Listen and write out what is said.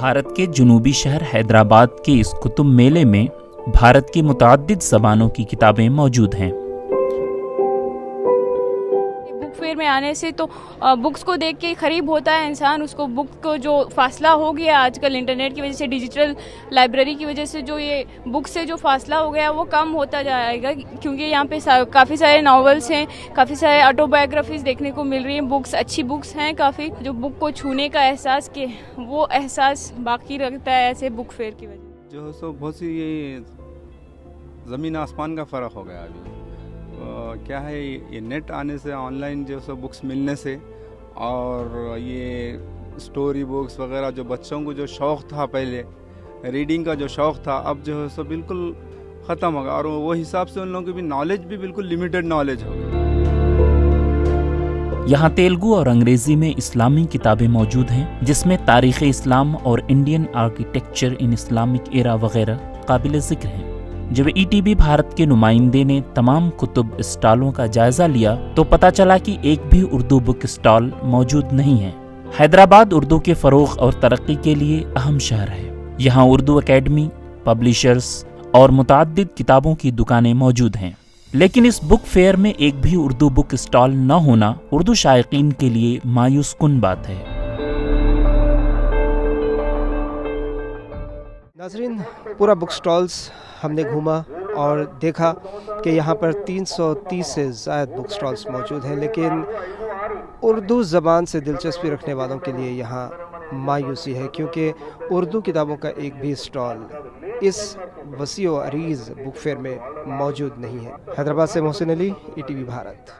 भारत के जनूबी शहर हैदराबाद के इस कुतुब मेले में भारत की मुतअद्दिद ज़बानों की किताबें मौजूद हैं। बुक फेयर में आने से तो बुक्स को देख के करीब होता है इंसान, उसको बुक को जो फासला हो गया आजकल इंटरनेट की वजह से, डिजिटल लाइब्रेरी की वजह से, जो ये बुक से जो फासला हो गया वो कम होता जाएगा, क्योंकि यहाँ पे काफ़ी सारे नॉवेल्स हैं, काफ़ी सारे ऑटोबायोग्राफीज़ देखने को मिल रही हैं, बुक्स अच्छी बुक्स हैं काफ़ी, जो बुक को छूने का एहसास के वो एहसास बाकी रखता है ऐसे बुक फेयर की वजह। जो सो बहुत सी ये ज़मीन आसमान का फ़र्क हो गया अभी। क्या है, ये नेट आने से, ऑनलाइन जो सो बुक्स मिलने से, और ये स्टोरी बुक्स वगैरह जो बच्चों को जो शौक़ था पहले, रीडिंग का जो शौक़ था, अब जो है सो बिल्कुल ख़त्म हो गया, और वो हिसाब से उन लोगों की भी नॉलेज भी बिल्कुल लिमिटेड नॉलेज हो गई। यहाँ तेलुगु और अंग्रेज़ी में इस्लामी किताबें मौजूद हैं, जिसमें तारीख़ इस्लाम और इंडियन आर्किटेक्चर इन इस्लामिक एरा वगैरह काबिल ज़िक्र हैं। जब ETV भारत के नुमाइंदे ने तमाम कुतुब स्टॉलों का जायजा लिया तो पता चला कि एक भी उर्दू बुक स्टॉल मौजूद नहीं है। हैदराबाद उर्दू के फ़रोग़ और तरक्की के लिए अहम शहर है। यहाँ उर्दू एकेडमी, पब्लिशर्स और मुतअद्दिद किताबों की दुकानें मौजूद हैं, लेकिन इस बुक फेयर में एक भी उर्दू बुक स्टॉल न होना उर्दू शायकीन के लिए मायूस कुन बात है। नाज़रीन, पूरा बुक स्टॉल्स हमने घूमा और देखा कि यहाँ पर 330 से ज़ायद बुक स्टॉल्स मौजूद हैं, लेकिन उर्दू ज़बान से दिलचस्पी रखने वालों के लिए यहाँ मायूसी है, क्योंकि उर्दू किताबों का एक भी स्टॉल इस वसी व अरीज़ बुक फेयर में मौजूद नहीं है। हैदराबाद से मोहसिन अली, ETV भारत।